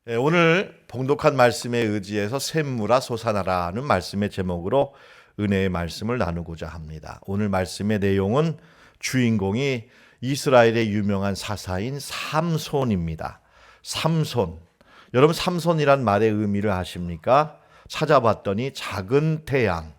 오늘 봉독한 말씀에 의지해서 샘물아 솟아나라는 말씀의 제목으로 은혜의 말씀을 나누고자 합니다. 오늘 말씀의 내용은 주인공이 이스라엘의 유명한 사사인 삼손입니다. 삼손. 여러분 삼손이란 말의 의미를 아십니까? 찾아봤더니 작은 태양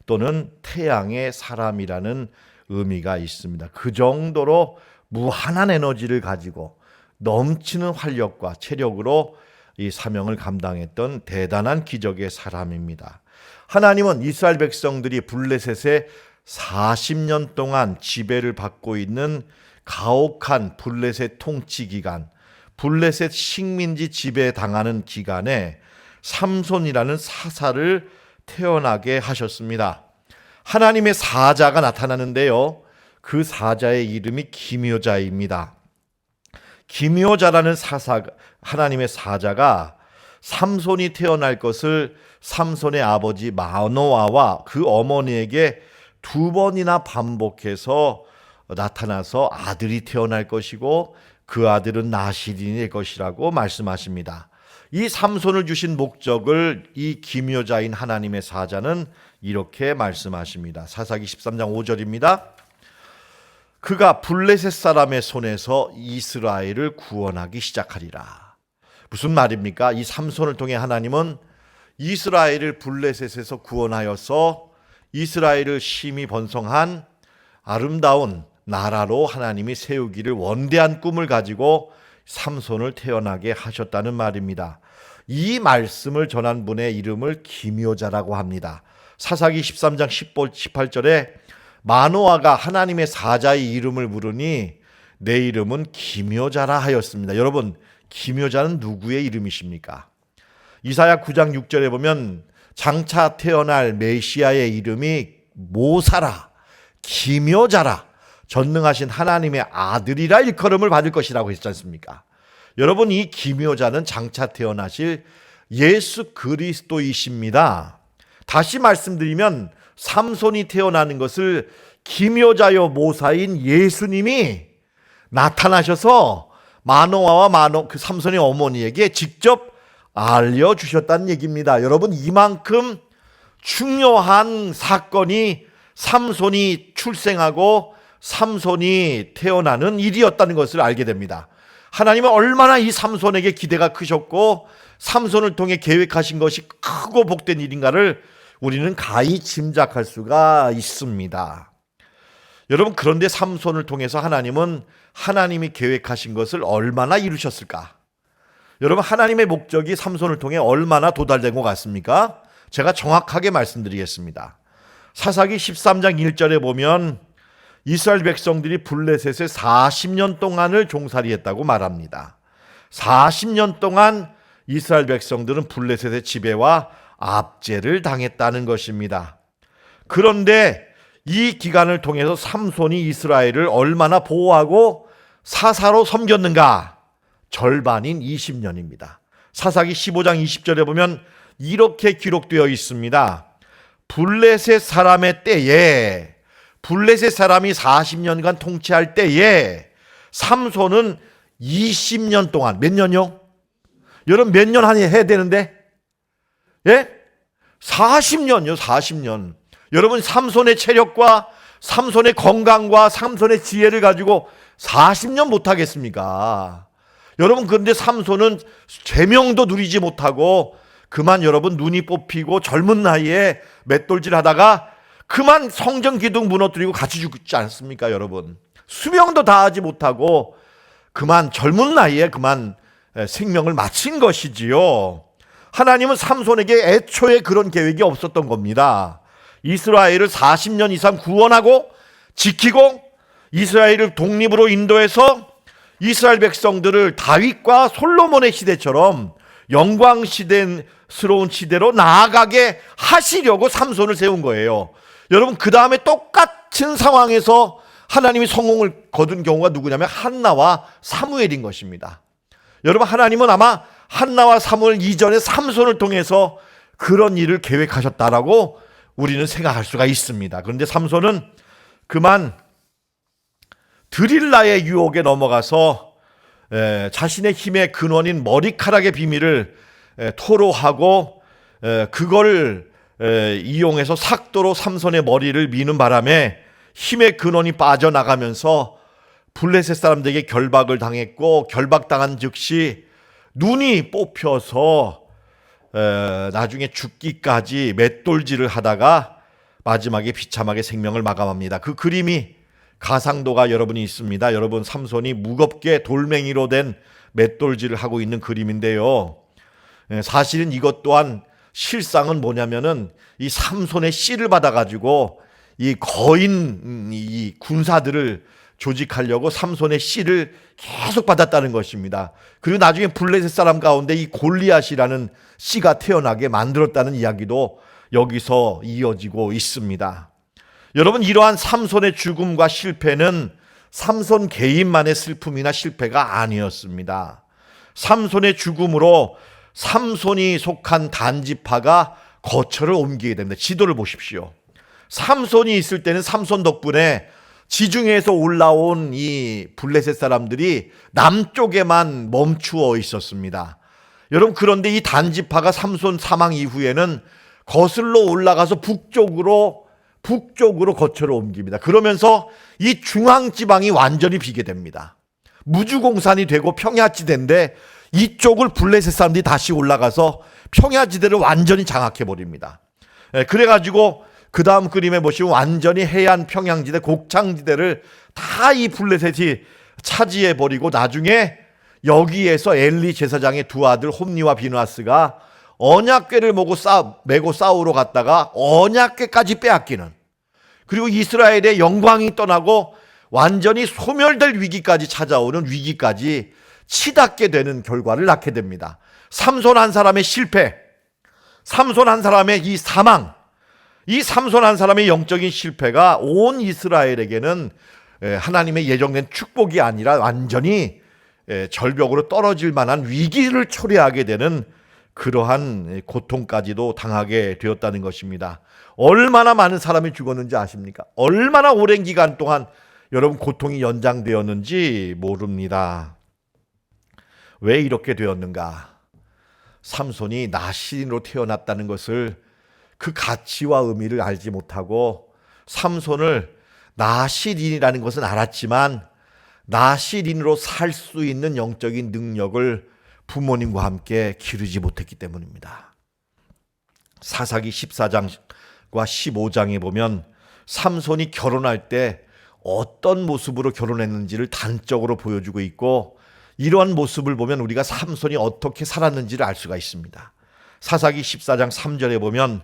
또는 태양의 사람이라는 의미가 있습니다. 그 정도로 무한한 에너지를 가지고 넘치는 활력과 체력으로 이 사명을 감당했던 대단한 기적의 사람입니다. 하나님은 이스라엘 백성들이 블레셋에 40년 동안 지배를 받고 있는 가혹한 블레셋 통치 기간, 블레셋 식민지 지배 당하는 기간에 삼손이라는 사사를 태어나게 하셨습니다. 하나님의 사자가 나타나는데요. 그 사자의 이름이 기묘자입니다. 기묘자라는 하나님의 사자가 삼손이 태어날 것을 삼손의 아버지 마노아와 그 어머니에게 두 번이나 반복해서 나타나서 아들이 태어날 것이고 그 아들은 나실인이 될 것이라고 말씀하십니다. 이 삼손을 주신 목적을 이 기묘자인 하나님의 사자는 이렇게 말씀하십니다. 사사기 13장 5절입니다. 그가 블레셋 사람의 손에서 이스라엘을 구원하기 시작하리라. 무슨 말입니까? 이 삼손을 통해 하나님은 이스라엘을 블레셋에서 구원하여서 이스라엘을 심히 번성한 아름다운 나라로 하나님이 세우기를 원대한 꿈을 가지고 삼손을 태어나게 하셨다는 말입니다. 이 말씀을 전한 분의 이름을 기묘자라고 합니다. 사사기 13장 18절에 마노아가 하나님의 사자의 이름을 부르니 내 이름은 기묘자라 하였습니다. 여러분, 기묘자는 누구의 이름이십니까? 이사야 9장 6절에 보면 장차 태어날 메시아의 이름이 모사라, 기묘자라, 전능하신 하나님의 아들이라 일컬음을 받을 것이라고 했지 않습니까? 여러분, 이 기묘자는 장차 태어나실 예수 그리스도이십니다. 다시 말씀드리면 삼손이 태어나는 것을 기묘자여 모사인 예수님이 나타나셔서 마노아와 그 삼손의 어머니에게 직접 알려주셨다는 얘기입니다. 여러분, 이만큼 중요한 사건이 삼손이 출생하고 삼손이 태어나는 일이었다는 것을 알게 됩니다. 하나님은 얼마나 이 삼손에게 기대가 크셨고 삼손을 통해 계획하신 것이 크고 복된 일인가를 우리는 가히 짐작할 수가 있습니다. 여러분, 그런데 삼손을 통해서 하나님은 하나님이 계획하신 것을 얼마나 이루셨을까? 여러분, 하나님의 목적이 삼손을 통해 얼마나 도달된 것 같습니까? 제가 정확하게 말씀드리겠습니다. 사사기 13장 1절에 보면 이스라엘 백성들이 블레셋에 40년 동안을 종살이했다고 말합니다. 40년 동안 이스라엘 백성들은 블레셋의 지배와 압제를 당했다는 것입니다. 그런데 이 기간을 통해서 삼손이 이스라엘을 얼마나 보호하고 사사로 섬겼는가? 절반인 20년입니다. 사사기 15장 20절에 보면 이렇게 기록되어 있습니다. 블레셋 사람의 때에, 블레셋 사람이 40년간 통치할 때에 삼손은 20년 동안, 몇 년요? 여러분, 몇 년 하니 해야 되는데? 예? 40년요, 40년. 여러분, 삼손의 체력과 삼손의 건강과 삼손의 지혜를 가지고 40년 못하겠습니까? 여러분, 그런데 삼손은 제명도 누리지 못하고 그만 여러분 눈이 뽑히고 젊은 나이에 맷돌질 하다가 그만 성전 기둥 무너뜨리고 같이 죽지 않습니까, 여러분? 수명도 다하지 못하고 그만 젊은 나이에 그만 생명을 마친 것이지요. 하나님은 삼손에게 애초에 그런 계획이 없었던 겁니다. 이스라엘을 40년 이상 구원하고 지키고 이스라엘을 독립으로 인도해서 이스라엘 백성들을 다윗과 솔로몬의 시대처럼 영광스러운 시대로 나아가게 하시려고 삼손을 세운 거예요. 여러분, 그 다음에 똑같은 상황에서 하나님이 성공을 거둔 경우가 누구냐면 한나와 사무엘인 것입니다. 여러분, 하나님은 아마 한나와 사무엘 이전에 삼손을 통해서 그런 일을 계획하셨다라고 우리는 생각할 수가 있습니다. 그런데 삼손은 그만 드릴라의 유혹에 넘어가서 자신의 힘의 근원인 머리카락의 비밀을 토로하고 그걸 이용해서 삭도로 삼손의 머리를 미는 바람에 힘의 근원이 빠져나가면서 블레셋 사람들에게 결박을 당했고, 결박당한 즉시 눈이 뽑혀서 나중에 죽기까지 맷돌질을 하다가 마지막에 비참하게 생명을 마감합니다. 그 그림이 가상도가 여러분이 있습니다. 여러분, 삼손이 무겁게 돌멩이로 된 맷돌질을 하고 있는 그림인데요. 사실은 이것 또한 실상은 뭐냐면은 이 삼손의 씨를 받아가지고 이 거인 이 군사들을 조직하려고 삼손의 씨를 계속 받았다는 것입니다. 그리고 나중에 블레셋 사람 가운데 이 골리앗이라는 씨가 태어나게 만들었다는 이야기도 여기서 이어지고 있습니다. 여러분, 이러한 삼손의 죽음과 실패는 삼손 개인만의 슬픔이나 실패가 아니었습니다. 삼손의 죽음으로 삼손이 속한 단지파가 거처를 옮기게 됩니다. 지도를 보십시오. 삼손이 있을 때는 삼손 덕분에 지중해에서 올라온 이 블레셋 사람들이 남쪽에만 멈추어 있었습니다. 여러분, 그런데 이 단지파가 삼손 사망 이후에는 거슬러 올라가서 북쪽으로 거처를 옮깁니다. 그러면서 이 중앙지방이 완전히 비게 됩니다. 무주공산이 되고 평야지대인데 이쪽을 블레셋 사람들이 다시 올라가서 평야지대를 완전히 장악해버립니다. 그래가지고 그 다음 그림에 보시면 완전히 해안 평양지대, 곡창지대를 다 이 블레셋이 차지해버리고, 나중에 여기에서 엘리 제사장의 두 아들 홈니와 비누아스가 언약궤를 메고 싸우러 갔다가 언약궤까지 빼앗기는, 그리고 이스라엘의 영광이 떠나고 완전히 소멸될 위기까지 찾아오는 위기까지 치닫게 되는 결과를 낳게 됩니다. 삼손 한 사람의 실패, 삼손 한 사람의 이 사망, 이 삼손 한 사람의 영적인 실패가 온 이스라엘에게는 하나님의 예정된 축복이 아니라 완전히 절벽으로 떨어질 만한 위기를 초래하게 되는 그러한 고통까지도 당하게 되었다는 것입니다. 얼마나 많은 사람이 죽었는지 아십니까? 얼마나 오랜 기간 동안 여러분 고통이 연장되었는지 모릅니다. 왜 이렇게 되었는가? 삼손이 나시린으로 태어났다는 것을, 그 가치와 의미를 알지 못하고, 삼손을 나시린이라는 것은 알았지만 나시린으로 살 수 있는 영적인 능력을 부모님과 함께 기르지 못했기 때문입니다. 사사기 14장과 15장에 보면 삼손이 결혼할 때 어떤 모습으로 결혼했는지를 단적으로 보여주고 있고, 이러한 모습을 보면 우리가 삼손이 어떻게 살았는지를 알 수가 있습니다. 사사기 14장 3절에 보면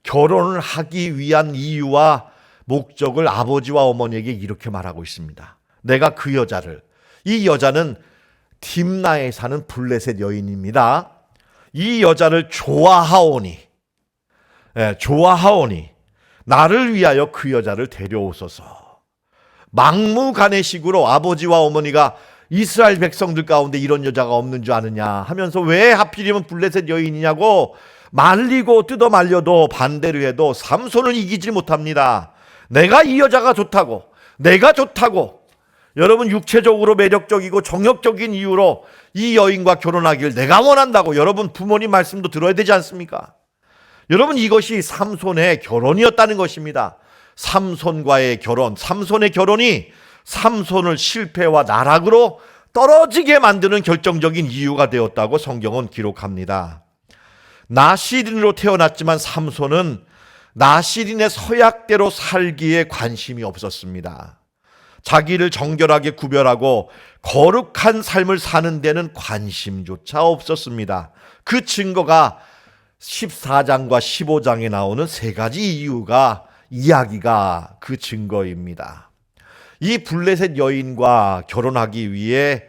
결혼을 하기 위한 이유와 목적을 아버지와 어머니에게 이렇게 말하고 있습니다. 내가 그 여자를, 이 여자는 딥나에 사는 블레셋 여인입니다. 이 여자를 좋아하오니 나를 위하여 그 여자를 데려오소서. 막무가내식으로 아버지와 어머니가 이스라엘 백성들 가운데 이런 여자가 없는 줄 아느냐 하면서 왜 하필이면 블레셋 여인이냐고 말리고 뜯어 말려도 반대로 해도 삼손을 이기지 못합니다. 내가 이 여자가 좋다고, 내가 좋다고, 여러분 육체적으로 매력적이고 정욕적인 이유로 이 여인과 결혼하길 내가 원한다고, 여러분 부모님 말씀도 들어야 되지 않습니까? 여러분, 이것이 삼손의 결혼이었다는 것입니다. 삼손과의 결혼, 삼손의 결혼이 삼손을 실패와 나락으로 떨어지게 만드는 결정적인 이유가 되었다고 성경은 기록합니다. 나시린으로 태어났지만 삼손은 나시린의 서약대로 살기에 관심이 없었습니다. 자기를 정결하게 구별하고 거룩한 삶을 사는 데는 관심조차 없었습니다. 그 증거가 14장과 15장에 나오는 세 가지 이야기가 그 증거입니다. 이 블레셋 여인과 결혼하기 위해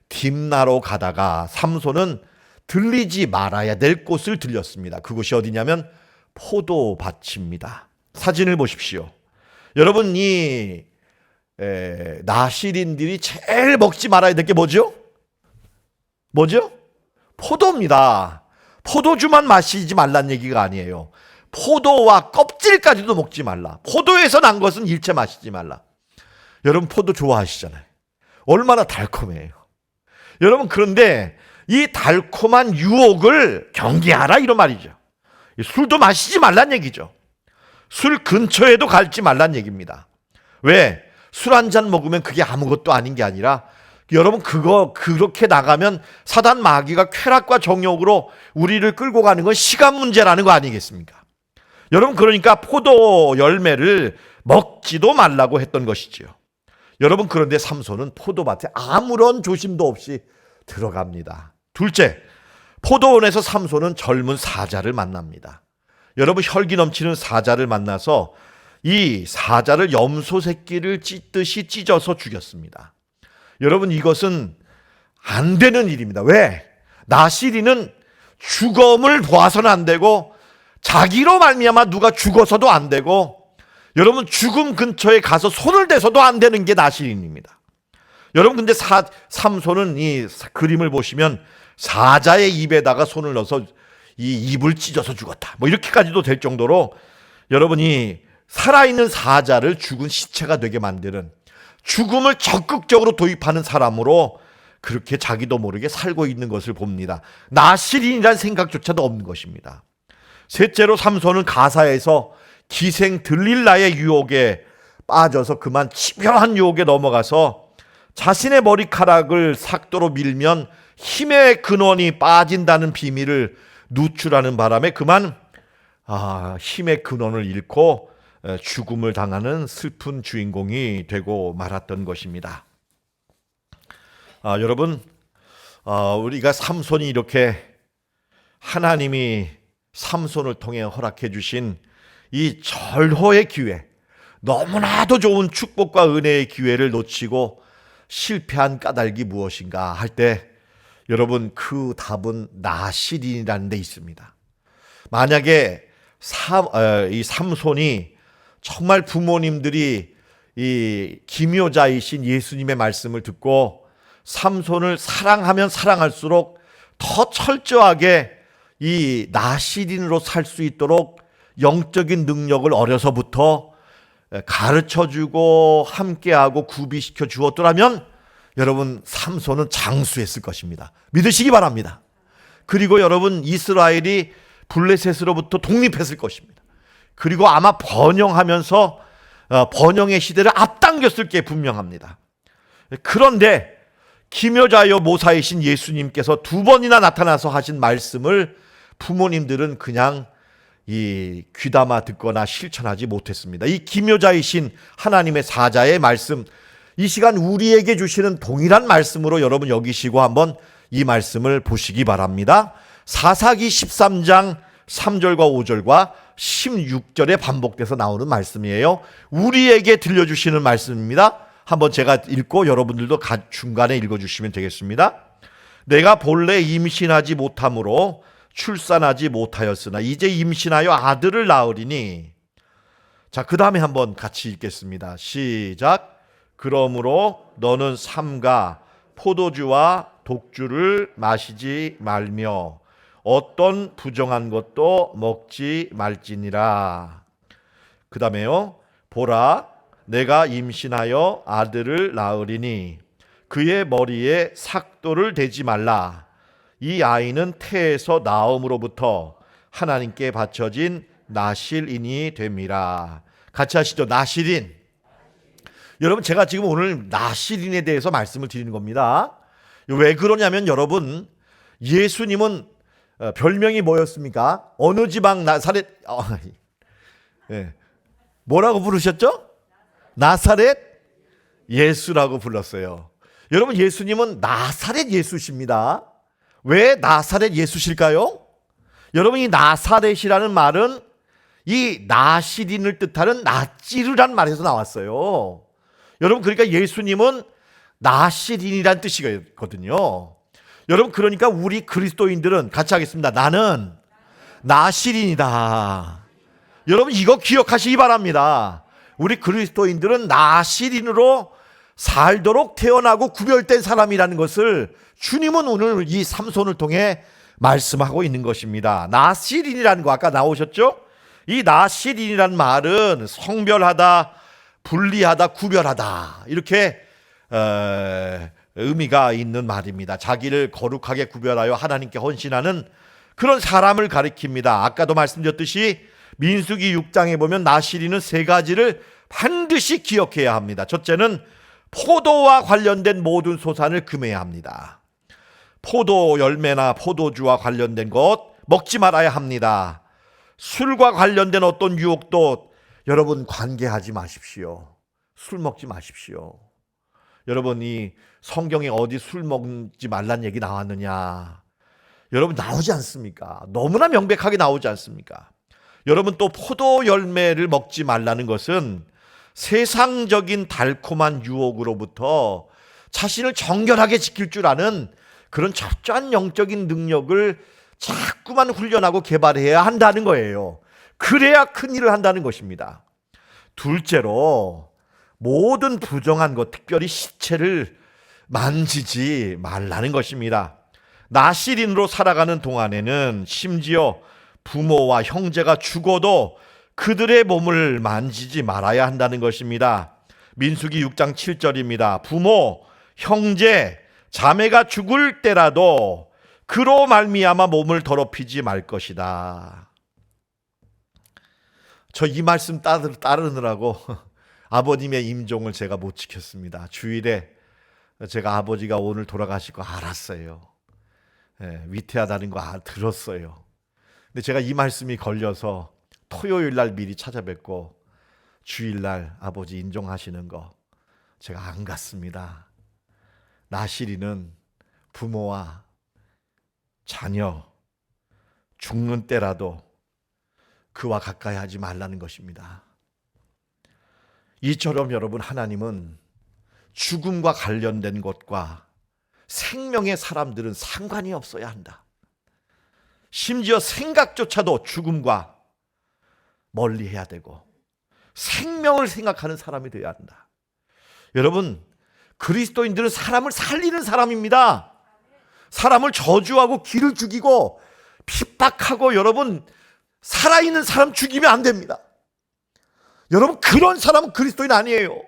딥나로 가다가 삼손은 들리지 말아야 될 곳을 들렸습니다. 그곳이 어디냐면 포도밭입니다. 사진을 보십시오. 여러분, 이 나시린들이 제일 먹지 말아야 될 게 뭐죠? 포도입니다. 포도주만 마시지 말란 얘기가 아니에요. 포도와 껍질까지도 먹지 말라. 포도에서 난 것은 일체 마시지 말라. 여러분, 포도 좋아하시잖아요. 얼마나 달콤해요. 여러분, 그런데 이 달콤한 유혹을 경계하라 이런 말이죠. 술도 마시지 말란 얘기죠. 술 근처에도 갈지 말란 얘기입니다. 왜? 술 한 잔 먹으면 그게 아무것도 아닌 게 아니라, 여러분, 그렇게 나가면 사단 마귀가 쾌락과 정욕으로 우리를 끌고 가는 건 시간 문제라는 거 아니겠습니까? 여러분, 그러니까 포도 열매를 먹지도 말라고 했던 것이지요. 여러분, 그런데 삼손은 포도밭에 아무런 조심도 없이 들어갑니다. 둘째, 포도원에서 삼손은 젊은 사자를 만납니다. 여러분, 혈기 넘치는 사자를 만나서 이 사자를 염소 새끼를 찢듯이 찢어서 죽였습니다. 여러분, 이것은 안 되는 일입니다. 왜? 나시린은 죽음을 보아서는 안 되고, 자기로 말미암아 누가 죽어서도 안 되고, 여러분, 죽음 근처에 가서 손을 대서도 안 되는 게 나시린입니다. 여러분, 근데 삼손은 이 그림을 보시면 사자의 입에다가 손을 넣어서 이 입을 찢어서 죽었다, 뭐 이렇게까지도 될 정도로, 여러분이 살아있는 사자를 죽은 시체가 되게 만드는, 죽음을 적극적으로 도입하는 사람으로 그렇게 자기도 모르게 살고 있는 것을 봅니다. 나시린이라는 생각조차도 없는 것입니다. 셋째로, 삼손은 가사에서 기생 들릴라의 유혹에 빠져서 그만 치명한 유혹에 넘어가서 자신의 머리카락을 삭도로 밀면 힘의 근원이 빠진다는 비밀을 누출하는 바람에 그만 힘의 근원을 잃고 죽음을 당하는 슬픈 주인공이 되고 말았던 것입니다. 여러분, 우리가 삼손이 이렇게 하나님이 삼손을 통해 허락해 주신 이 절호의 기회, 너무나도 좋은 축복과 은혜의 기회를 놓치고 실패한 까닭이 무엇인가 할 때, 여러분, 그 답은 나시린이라는 데 있습니다. 만약에 이 삼손이 정말 부모님들이 이 기묘자이신 예수님의 말씀을 듣고 삼손을 사랑하면 사랑할수록 더 철저하게 이 나시린으로 살 수 있도록 영적인 능력을 어려서부터 가르쳐주고 함께하고 구비시켜 주었더라면, 여러분, 삼손은 장수했을 것입니다. 믿으시기 바랍니다. 그리고 여러분, 이스라엘이 블레셋으로부터 독립했을 것입니다. 그리고 아마 번영하면서 번영의 시대를 앞당겼을 게 분명합니다. 그런데 기묘자여 모사이신 예수님께서 두 번이나 나타나서 하신 말씀을 부모님들은 그냥 이 귀담아 듣거나 실천하지 못했습니다. 이 기묘자이신 하나님의 사자의 말씀, 이 시간 우리에게 주시는 동일한 말씀으로 여러분 여기시고 한번 이 말씀을 보시기 바랍니다. 사사기 13장 3절과 5절과 16절에 반복돼서 나오는 말씀이에요. 우리에게 들려주시는 말씀입니다. 한번 제가 읽고 여러분들도 중간에 읽어주시면 되겠습니다. 내가 본래 임신하지 못함으로 출산하지 못하였으나 이제 임신하여 아들을 낳으리니. 자, 그 다음에 한번 같이 읽겠습니다. 시작. 그러므로 너는 삼가 포도주와 독주를 마시지 말며 어떤 부정한 것도 먹지 말지니라. 그 다음에요. 보라, 내가 임신하여 아들을 낳으리니 그의 머리에 삭도를 대지 말라. 이 아이는 태에서 나음으로부터 하나님께 바쳐진 나실인이 됨이라. 같이 하시죠. 나실인. 여러분, 제가 지금 오늘 나실인에 대해서 말씀을 드리는 겁니다. 왜 그러냐면, 여러분, 예수님은 별명이 뭐였습니까? 어느 지방 나사렛, 뭐라고 부르셨죠? 나사렛 예수라고 불렀어요. 여러분, 예수님은 나사렛 예수십니다. 왜 나사렛 예수실까요? 여러분, 이 나사렛이라는 말은 이 나시린을 뜻하는 나찌르란 말에서 나왔어요. 여러분, 그러니까 예수님은 나시린이란 뜻이거든요. 여러분, 그러니까 우리 그리스도인들은 같이 하겠습니다. 나는 나시린이다. 여러분, 이거 기억하시기 바랍니다. 우리 그리스도인들은 나시린으로 살도록 태어나고 구별된 사람이라는 것을 주님은 오늘 이 삼손을 통해 말씀하고 있는 것입니다. 나시린이라는 거 아까 나오셨죠? 이 나시린이라는 말은 성별하다, 분리하다, 구별하다, 이렇게 의미가 있는 말입니다. 자기를 거룩하게 구별하여 하나님께 헌신하는 그런 사람을 가리킵니다. 아까도 말씀드렸듯이 민수기 6장에 보면 나시린은 세 가지를 반드시 기억해야 합니다. 첫째는 포도와 관련된 모든 소산을 금해야 합니다. 포도 열매나 포도주와 관련된 것 먹지 말아야 합니다. 술과 관련된 어떤 유혹도 여러분 관계하지 마십시오. 술 먹지 마십시오. 여러분, 이 성경에 어디 술 먹지 말란 얘기 나왔느냐? 여러분, 나오지 않습니까? 너무나 명백하게 나오지 않습니까? 여러분, 또 포도 열매를 먹지 말라는 것은 세상적인 달콤한 유혹으로부터 자신을 정결하게 지킬 줄 아는 그런 철저한 영적인 능력을 자꾸만 훈련하고 개발해야 한다는 거예요. 그래야 큰 일을 한다는 것입니다. 둘째로 모든 부정한 것, 특별히 시체를 만지지 말라는 것입니다. 나시린으로 살아가는 동안에는 심지어 부모와 형제가 죽어도 그들의 몸을 만지지 말아야 한다는 것입니다. 민수기 6장 7절입니다. 부모, 형제, 자매가 죽을 때라도 그로 말미암아 몸을 더럽히지 말 것이다. 저 이 말씀 따르느라고 아버님의 임종을 제가 못 지켰습니다. 주일에 제가 아버지가 오늘 돌아가실 거 알았어요. 위태하다는 거 들었어요. 근데 제가 이 말씀이 걸려서 토요일 날 미리 찾아뵙고 주일 날 아버지 인종하시는 거 제가 안 갔습니다. 나시린은 부모와 자녀 죽는 때라도 그와 가까이 하지 말라는 것입니다. 이처럼 여러분, 하나님은 죽음과 관련된 것과 생명의 사람들은 상관이 없어야 한다. 심지어 생각조차도 죽음과 멀리해야 되고 생명을 생각하는 사람이 되어야 한다. 여러분, 그리스도인들은 사람을 살리는 사람입니다. 사람을 저주하고 기를 죽이고 핍박하고 여러분 살아있는 사람 죽이면 안 됩니다. 여러분, 그런 사람은 그리스도인 아니에요.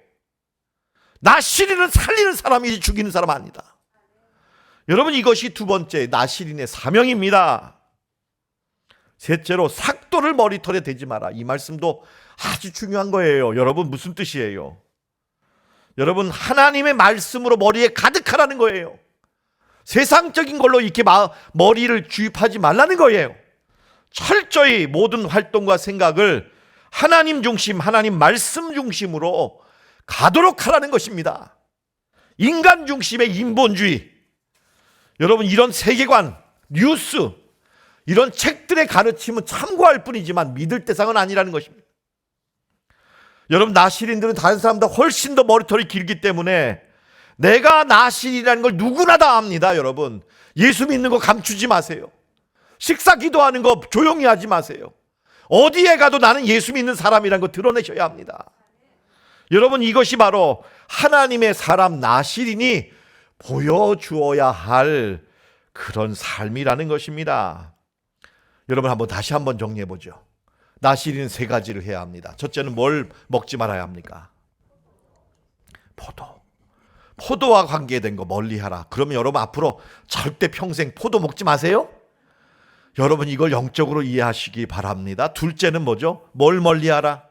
나시린은 살리는 사람이지 죽이는 사람 아니다. 여러분, 이것이 두 번째 나시린의 사명입니다. 셋째로 삭도를 머리털에 대지 마라. 이 말씀도 아주 중요한 거예요. 여러분, 무슨 뜻이에요? 여러분, 하나님의 말씀으로 머리에 가득하라는 거예요. 세상적인 걸로 이렇게 머리를 주입하지 말라는 거예요. 철저히 모든 활동과 생각을 하나님 중심, 하나님 말씀 중심으로 가도록 하라는 것입니다. 인간 중심의 인본주의, 여러분, 이런 세계관, 뉴스, 이런 책들의 가르침은 참고할 뿐이지만 믿을 대상은 아니라는 것입니다. 여러분, 나시린들은 다른 사람보다 훨씬 더 머리털이 길기 때문에 내가 나시린이라는 걸 누구나 다 압니다. 여러분, 예수 믿는 거 감추지 마세요. 식사 기도하는 거 조용히 하지 마세요. 어디에 가도 나는 예수 믿는 사람이라는 거 드러내셔야 합니다. 여러분, 이것이 바로 하나님의 사람 나시린이 보여주어야 할 그런 삶이라는 것입니다. 여러분, 다시 한번 정리해 보죠. 나시린은 세 가지를 해야 합니다. 첫째는 뭘 먹지 말아야 합니까? 포도와 관계된 거 멀리하라. 그러면 여러분, 앞으로 절대 평생 포도 먹지 마세요. 여러분, 이걸 영적으로 이해하시기 바랍니다. 둘째는 뭐죠? 뭘 멀리하라?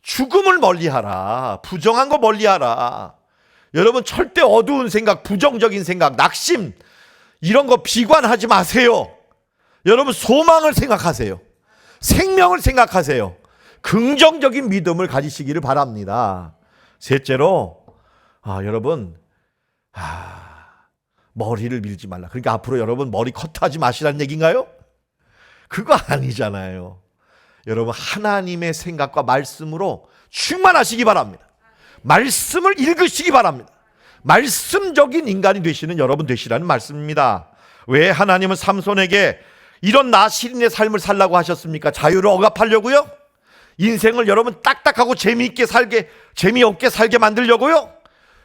죽음을 멀리하라. 부정한 거 멀리하라. 여러분, 절대 어두운 생각, 부정적인 생각, 낙심, 이런 거 비관하지 마세요. 여러분, 소망을 생각하세요. 생명을 생각하세요. 긍정적인 믿음을 가지시기를 바랍니다. 셋째로, 여러분, 머리를 밀지 말라. 그러니까 앞으로 여러분 머리 커트하지 마시라는 얘기인가요? 그거 아니잖아요. 여러분, 하나님의 생각과 말씀으로 충만하시기 바랍니다. 말씀을 읽으시기 바랍니다. 말씀적인 인간이 되시는 여러분 되시라는 말씀입니다. 왜 하나님은 삼손에게 이런 나시린의 삶을 살라고 하셨습니까? 자유를 억압하려고요? 인생을 여러분 딱딱하고 재미없게 살게 만들려고요?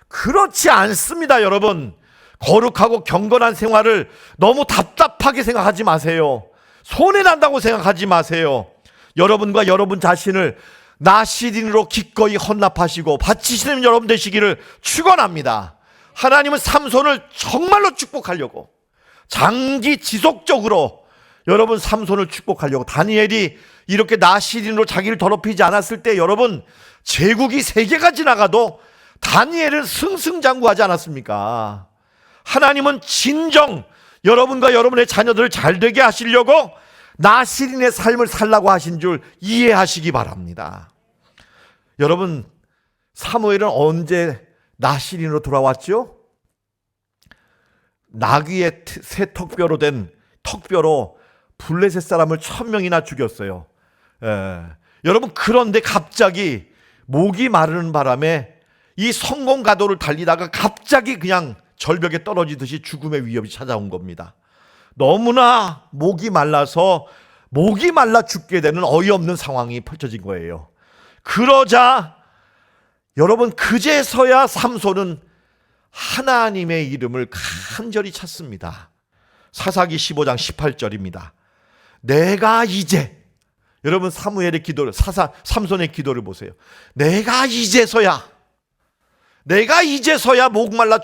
그렇지 않습니다. 여러분, 거룩하고 경건한 생활을 너무 답답하게 생각하지 마세요. 손해난다고 생각하지 마세요. 여러분과 여러분 자신을 나시린으로 기꺼이 헌납하시고 바치시는 여러분 되시기를 축원합니다. 하나님은 삼손을 정말로 축복하려고 장기 지속적으로 여러분 삼손을 축복하려고 다니엘이 이렇게 나시린으로 자기를 더럽히지 않았을 때 여러분 제국이 세계가 지나가도 다니엘은 승승장구하지 않았습니까? 하나님은 진정 여러분과 여러분의 자녀들을 잘되게 하시려고 나시린의 삶을 살라고 하신 줄 이해하시기 바랍니다. 여러분 사무엘은 언제 나시린으로 돌아왔죠? 나귀의 새 턱뼈로 된 턱뼈로 블레셋 사람을 1000명이나 죽였어요. 여러분 그런데 갑자기 목이 마르는 바람에 이 성공 가도를 달리다가 갑자기 그냥 절벽에 떨어지듯이 죽음의 위협이 찾아온 겁니다. 너무나 목이 말라서 목이 말라 죽게 되는 어이없는 상황이 펼쳐진 거예요. 그러자 여러분 그제서야 삼손은 하나님의 이름을 간절히 찾습니다. 사사기 15장 18절입니다. 내가 이제 여러분 사무엘의 기도를 삼손의 기도를 보세요. 내가 이제서야 목말라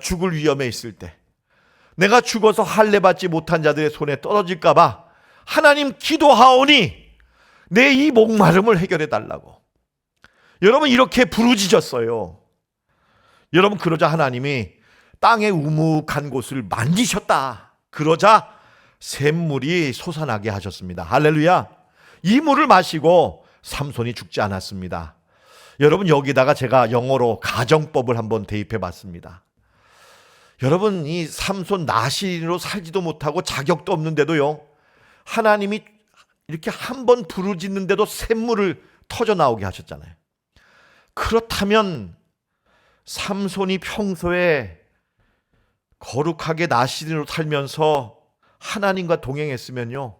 죽을 위험에 있을 때 내가 죽어서 할례 받지 못한 자들의 손에 떨어질까 봐 하나님 기도하오니 내 이 목마름을 해결해 달라고. 여러분 이렇게 부르짖었어요. 여러분 그러자 하나님이 땅의 우묵한 곳을 만지셨다. 그러자 샘물이 솟아나게 하셨습니다. 할렐루야. 이 물을 마시고 삼손이 죽지 않았습니다. 여러분 여기다가 제가 영어로 가정법을 한번 대입해 봤습니다. 여러분 이 삼손 나시린으로 살지도 못하고 자격도 없는데도요 하나님이 이렇게 한번 부르짖는데도 샘물을 터져 나오게 하셨잖아요. 그렇다면 삼손이 평소에 거룩하게 나시린으로 살면서 하나님과 동행했으면요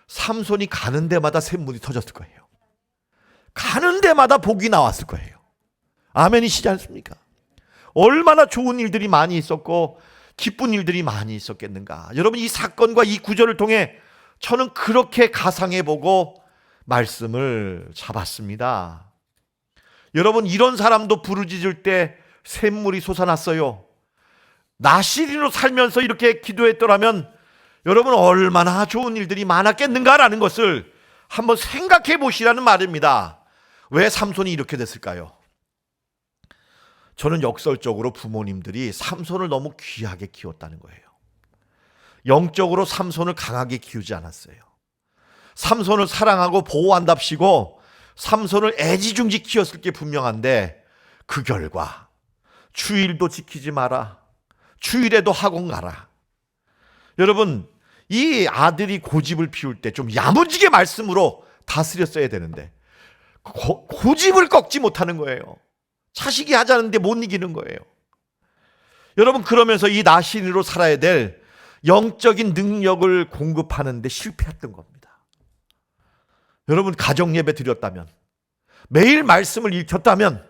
삼손이 가는 데마다 샘물이 터졌을 거예요. 가는 데마다 복이 나왔을 거예요. 아멘이시지 않습니까? 얼마나 좋은 일들이 많이 있었고 기쁜 일들이 많이 있었겠는가. 여러분 이 사건과 이 구절을 통해 저는 그렇게 가상해보고 말씀을 잡았습니다. 여러분 이런 사람도 부르짖을 때 샘물이 솟아났어요. 나시린으로 살면서 이렇게 기도했더라면 여러분 얼마나 좋은 일들이 많았겠는가라는 것을 한번 생각해 보시라는 말입니다. 왜 삼손이 이렇게 됐을까요? 저는 역설적으로 부모님들이 삼손을 너무 귀하게 키웠다는 거예요. 영적으로 삼손을 강하게 키우지 않았어요. 삼손을 사랑하고 보호한답시고 삼손을 애지중지 키웠을 게 분명한데 그 결과 주일도 지키지 마라. 주일에도 학원 가라. 여러분 이 아들이 고집을 피울 때 좀 야무지게 말씀으로 다스렸어야 되는데 고집을 꺾지 못하는 거예요. 자식이 하자는데 못 이기는 거예요. 여러분 그러면서 이 나시린으로 살아야 될 영적인 능력을 공급하는데 실패했던 겁니다. 여러분 가정 예배 드렸다면 매일 말씀을 읽혔다면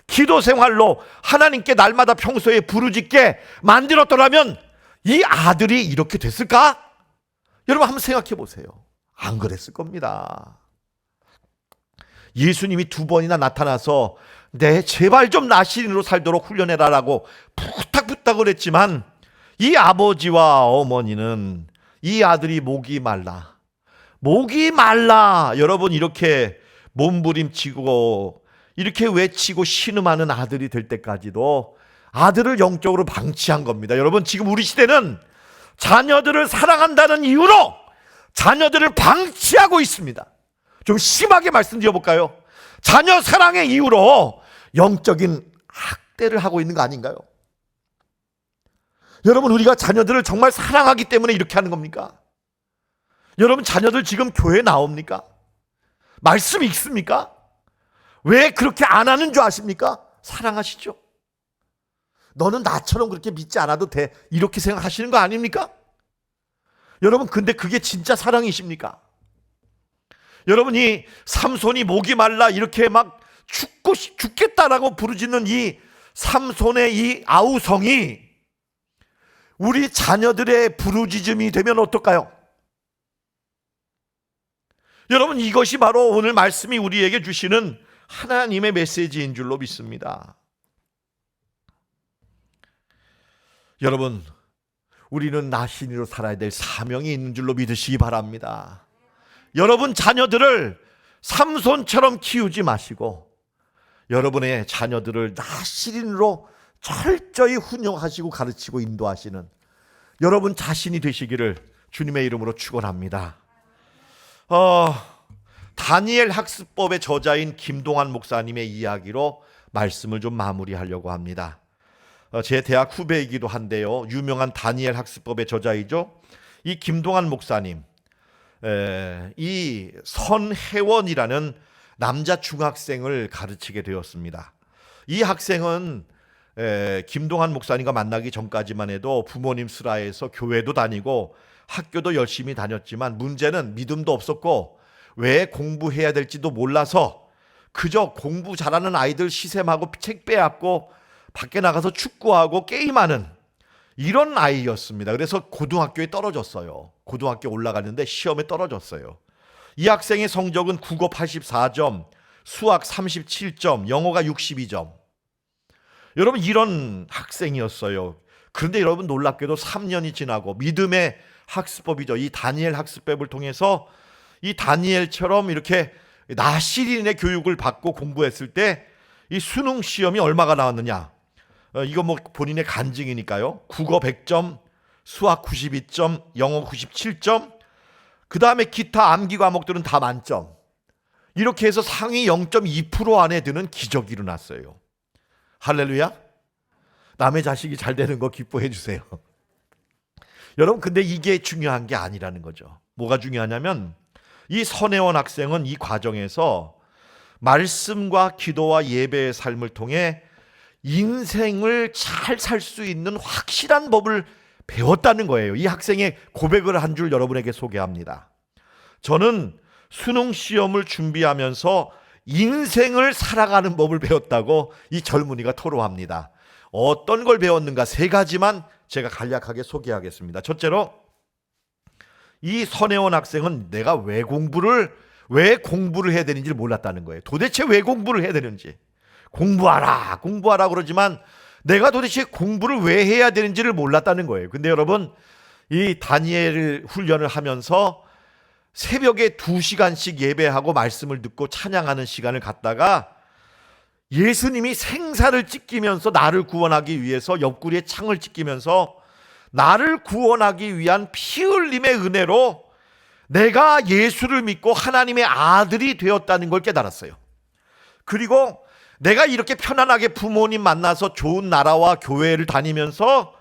기도 생활로 하나님께 날마다 평소에 부르짖게 만들었더라면 이 아들이 이렇게 됐을까? 여러분 한번 생각해 보세요. 안 그랬을 겁니다. 예수님이 2번이나 나타나서 내 제발 좀 나시린으로 살도록 훈련해라라고 부탁을 했지만 이 아버지와 어머니는 이 아들이 목이 말라 여러분 이렇게 몸부림치고 이렇게 외치고 신음하는 아들이 될 때까지도 아들을 영적으로 방치한 겁니다. 여러분 지금 우리 시대는 자녀들을 사랑한다는 이유로 자녀들을 방치하고 있습니다. 좀 심하게 말씀드려볼까요? 자녀 사랑의 이유로 영적인 학대를 하고 있는 거 아닌가요? 여러분 우리가 자녀들을 정말 사랑하기 때문에 이렇게 하는 겁니까? 여러분 자녀들 지금 교회 나옵니까? 말씀 읽습니까? 왜 그렇게 안 하는 줄 아십니까? 사랑하시죠? 너는 나처럼 그렇게 믿지 않아도 돼 이렇게 생각하시는 거 아닙니까? 여러분 근데 그게 진짜 사랑이십니까? 여러분이 삼손이 목이 말라 이렇게 막 죽겠다라고 부르짖는 이 삼손의 이 아우성이 우리 자녀들의 부르짖음이 되면 어떨까요? 여러분 이것이 바로 오늘 말씀이 우리에게 주시는 하나님의 메시지인 줄로 믿습니다. 여러분, 우리는 나신이로 살아야 될 사명이 있는 줄로 믿으시기 바랍니다. 여러분 자녀들을 삼손처럼 키우지 마시고 여러분의 자녀들을 나신으로 철저히 훈용하시고 가르치고 인도하시는 여러분 자신이 되시기를 주님의 이름으로 축원합니다. 다니엘 학습법의 저자인 김동환 목사님의 이야기로 말씀을 좀 마무리하려고 합니다. 제 대학 후배이기도 한데요, 유명한 다니엘 학습법의 저자이죠. 이 김동환 목사님, 이 선혜원이라는 남자 중학생을 가르치게 되었습니다. 이 학생은 김동환 목사님과 만나기 전까지만 해도 부모님 슬하에서 교회도 다니고 학교도 열심히 다녔지만 문제는 믿음도 없었고 왜 공부해야 될지도 몰라서 그저 공부 잘하는 아이들 시샘하고 책 빼앗고 밖에 나가서 축구하고 게임하는 이런 아이였습니다. 그래서 고등학교에 떨어졌어요. 고등학교 올라갔는데 시험에 떨어졌어요. 이 학생의 성적은 국어 84점, 수학 37점, 영어가 62점. 여러분 이런 학생이었어요. 그런데 여러분 놀랍게도 3년이 지나고 믿음의 학습법이죠. 이 다니엘 학습법을 통해서 이 다니엘처럼 이렇게 나시린의 교육을 받고 공부했을 때 이 수능 시험이 얼마가 나왔느냐? 이거 뭐 본인의 간증이니까요. 국어 100점, 수학 92점, 영어 97점, 그 다음에 기타 암기 과목들은 다 만점. 이렇게 해서 상위 0.2% 안에 드는 기적이 일어났어요. 할렐루야. 남의 자식이 잘 되는 거 기뻐해 주세요. 여러분 근데 이게 중요한 게 아니라는 거죠. 뭐가 중요하냐면 이 선혜원 학생은 이 과정에서 말씀과 기도와 예배의 삶을 통해 인생을 잘 살 수 있는 확실한 법을 배웠다는 거예요. 이 학생의 고백을 한 줄 여러분에게 소개합니다. 저는 수능 시험을 준비하면서 인생을 살아가는 법을 배웠다고 이 젊은이가 토로합니다. 어떤 걸 배웠는가 3가지만 제가 간략하게 소개하겠습니다. 첫째로 이 선혜원 학생은 내가 왜 공부를 해야 되는지를 몰랐다는 거예요. 도대체 왜 공부를 해야 되는지. 공부하라 그러지만 내가 도대체 공부를 왜 해야 되는지를 몰랐다는 거예요. 근데 여러분 이 다니엘 훈련을 하면서 새벽에 2시간씩 예배하고 말씀을 듣고 찬양하는 시간을 갖다가 예수님이 생사를 찢기면서 나를 구원하기 위해서 옆구리에 창을 찢기면서 나를 구원하기 위한 피 흘림의 은혜로 내가 예수를 믿고 하나님의 아들이 되었다는 걸 깨달았어요. 그리고 내가 이렇게 편안하게 부모님 만나서 좋은 나라와 교회를 다니면서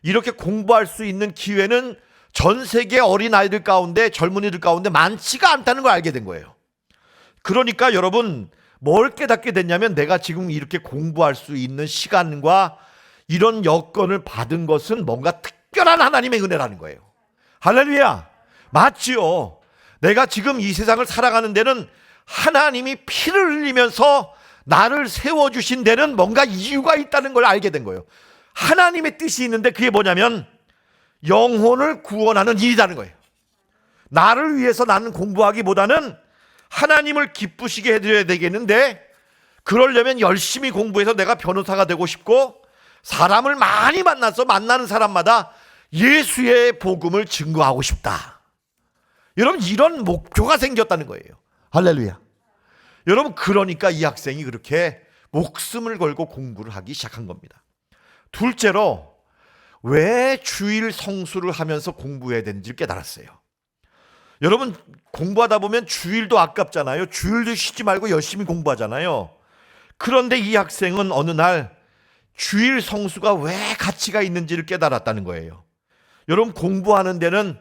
이렇게 공부할 수 있는 기회는 전 세계 어린아이들 가운데 젊은이들 가운데 많지가 않다는 걸 알게 된 거예요. 그러니까 여러분 뭘 깨닫게 됐냐면 내가 지금 이렇게 공부할 수 있는 시간과 이런 여건을 받은 것은 뭔가 특별한 하나님의 은혜라는 거예요. 할렐루야. 맞지요. 내가 지금 이 세상을 살아가는 데는 하나님이 피를 흘리면서 나를 세워주신 데는 뭔가 이유가 있다는 걸 알게 된 거예요. 하나님의 뜻이 있는데 그게 뭐냐면 영혼을 구원하는 일이라는 거예요. 나를 위해서 나는 공부하기보다는 하나님을 기쁘시게 해드려야 되겠는데 그러려면 열심히 공부해서 내가 변호사가 되고 싶고 사람을 많이 만나서 만나는 사람마다 예수의 복음을 증거하고 싶다. 여러분 이런 목표가 생겼다는 거예요. 할렐루야. 여러분 그러니까 이 학생이 그렇게 목숨을 걸고 공부를 하기 시작한 겁니다. 둘째로 왜 주일 성수를 하면서 공부해야 되는지 깨달았어요. 여러분 공부하다 보면 주일도 아깝잖아요. 주일도 쉬지 말고 열심히 공부하잖아요. 그런데 이 학생은 어느 날 주일 성수가 왜 가치가 있는지를 깨달았다는 거예요. 여러분 공부하는 데는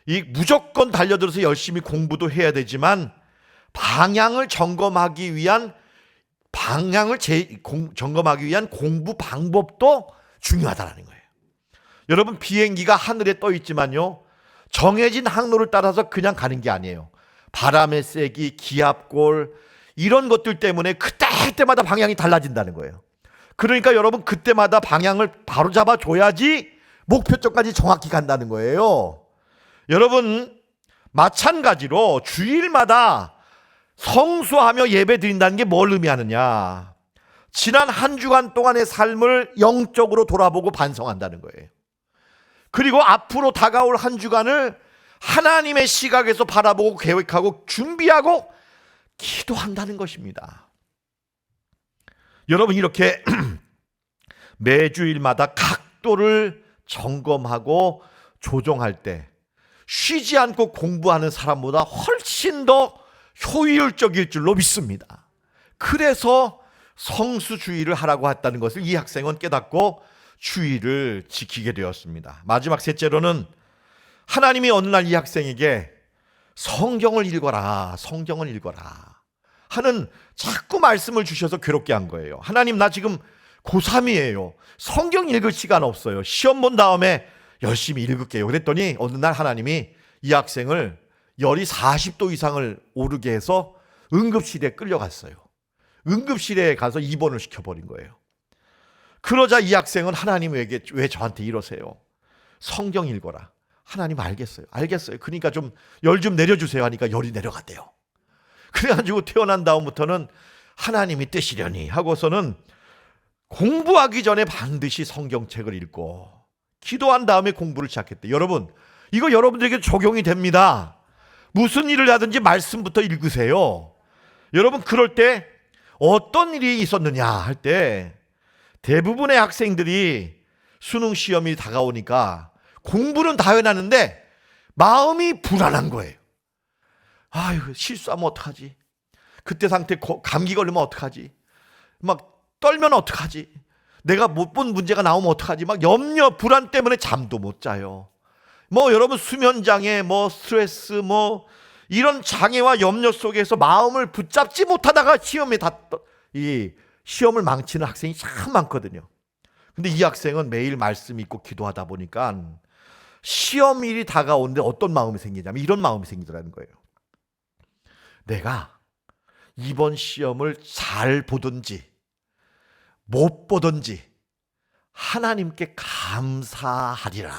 이 무조건 달려들어서 열심히 공부도 해야 되지만 방향을 점검하기 위한 공부 방법도 중요하다는 거예요. 여러분 비행기가 하늘에 떠 있지만요 정해진 항로를 따라서 그냥 가는 게 아니에요. 바람의 세기, 기압골 이런 것들 때문에 그때마다 방향이 달라진다는 거예요. 그러니까 여러분 그때마다 방향을 바로 잡아줘야지 목표점까지 정확히 간다는 거예요. 여러분 마찬가지로 주일마다 성수하며 예배 드린다는 게 뭘 의미하느냐. 지난 한 주간 동안의 삶을 영적으로 돌아보고 반성한다는 거예요. 그리고 앞으로 다가올 한 주간을 하나님의 시각에서 바라보고 계획하고 준비하고 기도한다는 것입니다. 여러분, 이렇게 매주일마다 각도를 점검하고 조정할 때 쉬지 않고 공부하는 사람보다 훨씬 더 효율적일 줄로 믿습니다. 그래서 성수주의를 하라고 했다는 것을 이 학생은 깨닫고 주의를 지키게 되었습니다. 마지막 셋째로는 하나님이 어느 날 이 학생에게 성경을 읽어라, 성경을 읽어라 하는 자꾸 말씀을 주셔서 괴롭게 한 거예요. 하나님, 나 지금 고3이에요. 성경 읽을 시간 없어요. 시험 본 다음에 열심히 읽을게요. 그랬더니 어느 날 하나님이 이 학생을 열이 40도 이상을 오르게 해서 응급실에 끌려갔어요. 응급실에 가서 입원을 시켜버린 거예요. 그러자 이 학생은 하나님에게 왜 저한테 이러세요? 성경 읽어라. 하나님, 알겠어요. 그러니까 좀 열 좀 내려주세요 하니까 열이 내려갔대요. 그래가지고 태어난 다음부터는 하나님이 뜻이려니 하고서는 공부하기 전에 반드시 성경책을 읽고 기도한 다음에 공부를 시작했대요. 여러분, 이거 여러분들에게 적용이 됩니다. 무슨 일을 하든지 말씀부터 읽으세요. 여러분, 그럴 때 어떤 일이 있었느냐 할 때 대부분의 학생들이 수능 시험이 다가오니까 공부는 다 해놨는데 마음이 불안한 거예요. 아유, 실수하면 어떡하지? 그때 상태 감기 걸리면 어떡하지? 막 떨면 어떡하지? 내가 못 본 문제가 나오면 어떡하지? 막 염려, 불안 때문에 잠도 못 자요. 뭐 여러분, 수면장애, 뭐 스트레스, 뭐 이런 장애와 염려 속에서 마음을 붙잡지 못하다가 이 시험을 망치는 학생이 참 많거든요. 근데 이 학생은 매일 말씀 읽고 기도하다 보니까 시험일이 다가오는데 어떤 마음이 생기냐면 이런 마음이 생기더라는 거예요. 내가 이번 시험을 잘 보든지 못 보든지 하나님께 감사하리라.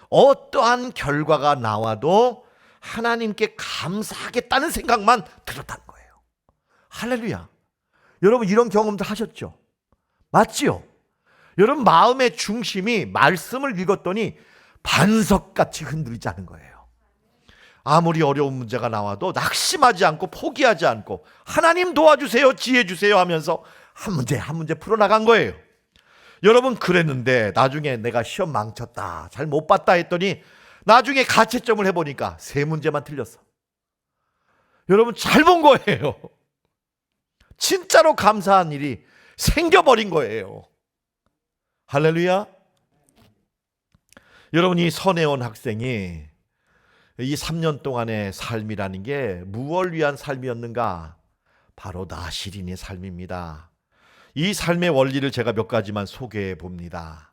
어떠한 결과가 나와도 하나님께 감사하겠다는 생각만 들었다는 거예요. 할렐루야. 여러분, 이런 경험도 하셨죠? 맞지요? 여러분, 마음의 중심이 말씀을 읽었더니 반석같이 흔들리지 않은 거예요. 아무리 어려운 문제가 나와도 낙심하지 않고 포기하지 않고 하나님 도와주세요, 지혜 주세요 하면서 한 문제 풀어나간 거예요. 여러분, 그랬는데 나중에 내가 시험 망쳤다, 잘 못 봤다 했더니 나중에 가채점을 해보니까 3문제만 틀렸어. 여러분, 잘 본 거예요. 진짜로 감사한 일이 생겨버린 거예요. 할렐루야. 여러분, 이 선혜원 학생이 이 3년 동안의 삶이라는 게 무엇을 위한 삶이었는가? 바로 나시린의 삶입니다. 이 삶의 원리를 제가 몇 가지만 소개해 봅니다.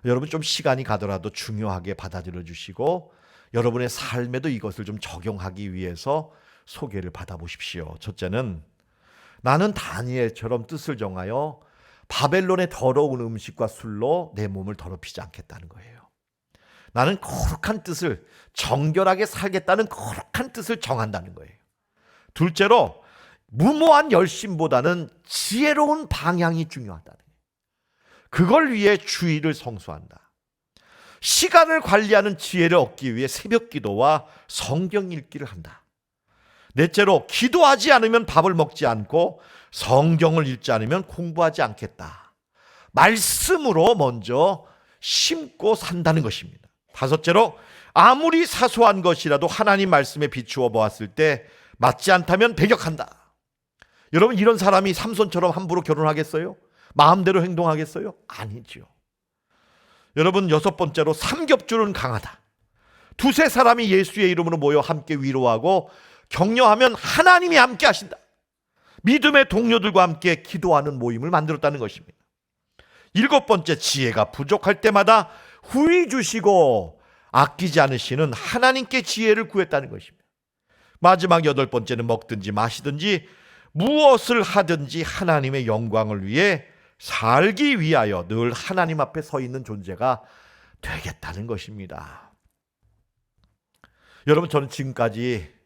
여러분, 좀 시간이 가더라도 중요하게 받아들여 주시고 여러분의 삶에도 이것을 좀 적용하기 위해서 소개를 받아보십시오. 첫째는, 나는 다니엘처럼 뜻을 정하여 바벨론의 더러운 음식과 술로 내 몸을 더럽히지 않겠다는 거예요. 나는 거룩한 뜻을, 정결하게 살겠다는 거룩한 뜻을 정한다는 거예요. 둘째로, 무모한 열심보다는 지혜로운 방향이 중요하다는 거예요. 그걸 위해 주의를 성수한다. 시간을 관리하는 지혜를 얻기 위해 새벽 기도와 성경 읽기를 한다. 넷째로, 기도하지 않으면 밥을 먹지 않고 성경을 읽지 않으면 공부하지 않겠다. 말씀으로 먼저 심고 산다는 것입니다. 다섯째로, 아무리 사소한 것이라도 하나님 말씀에 비추어 보았을 때 맞지 않다면 배격한다. 여러분, 이런 사람이 삼손처럼 함부로 결혼하겠어요? 마음대로 행동하겠어요? 아니죠. 여러분, 여섯 번째로, 삼겹줄은 강하다. 두세 사람이 예수의 이름으로 모여 함께 위로하고 격려하면 하나님이 함께 하신다. 믿음의 동료들과 함께 기도하는 모임을 만들었다는 것입니다. 일곱 번째, 지혜가 부족할 때마다 후히 주시고 아끼지 않으시는 하나님께 지혜를 구했다는 것입니다. 마지막 여덟 번째는, 먹든지 마시든지 무엇을 하든지 하나님의 영광을 위해 살기 위하여 늘 하나님 앞에 서 있는 존재가 되겠다는 것입니다. 여러분, 저는 지금까지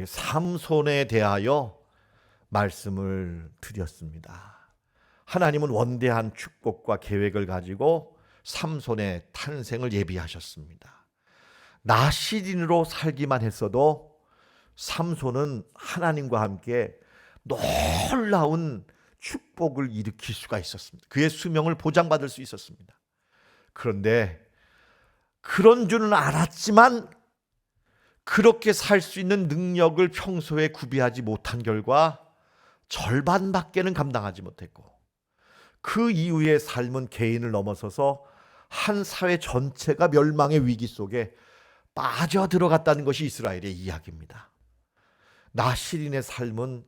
삼손에 대하여 말씀을 드렸습니다. 하나님은 원대한 축복과 계획을 가지고 삼손의 탄생을 예비하셨습니다. 나시린으로 살기만 했어도 삼손은 하나님과 함께 놀라운 축복을 일으킬 수가 있었습니다. 그의 수명을 보장받을 수 있었습니다. 그런데 그런 줄은 알았지만 그렇게 살 수 있는 능력을 평소에 구비하지 못한 결과 절반밖에는 감당하지 못했고, 그 이후의 삶은 개인을 넘어서서 한 사회 전체가 멸망의 위기 속에 빠져들어갔다는 것이 이스라엘의 이야기입니다. 나시린의 삶은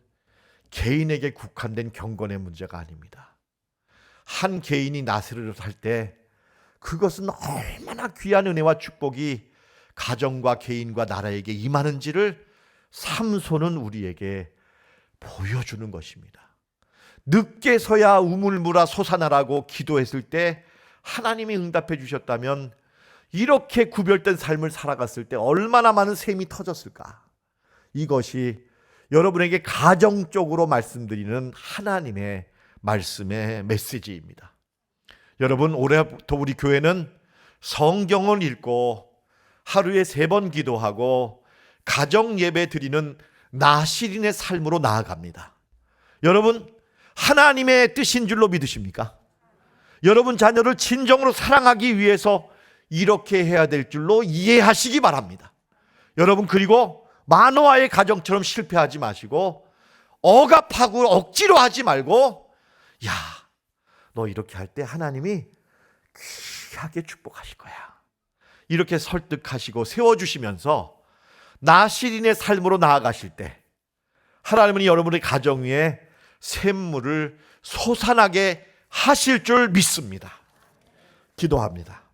개인에게 국한된 경건의 문제가 아닙니다. 한 개인이 나시린을 살 때 그것은 얼마나 귀한 은혜와 축복이 가정과 개인과 나라에게 임하는지를 삼손은 우리에게 보여주는 것입니다. 늦게서야 우물물아 솟아나라고 기도했을 때 하나님이 응답해 주셨다면 이렇게 구별된 삶을 살아갔을 때 얼마나 많은 샘이 터졌을까. 이것이 여러분에게 가정적으로 말씀드리는 하나님의 말씀의 메시지입니다. 여러분, 올해부터 우리 교회는 성경을 읽고 하루에 3번 기도하고 가정 예배 드리는 나시린의 삶으로 나아갑니다. 여러분, 하나님의 뜻인 줄로 믿으십니까? 여러분 자녀를 진정으로 사랑하기 위해서 이렇게 해야 될 줄로 이해하시기 바랍니다. 여러분, 그리고 마노아의 가정처럼 실패하지 마시고 억압하고 억지로 하지 말고, 야, 너 이렇게 할 때 하나님이 귀하게 축복하실 거야, 이렇게 설득하시고 세워주시면서 나시린의 삶으로 나아가실 때 하나님은 여러분의 가정 위에 샘물을 솟아나게 하실 줄 믿습니다. 기도합니다.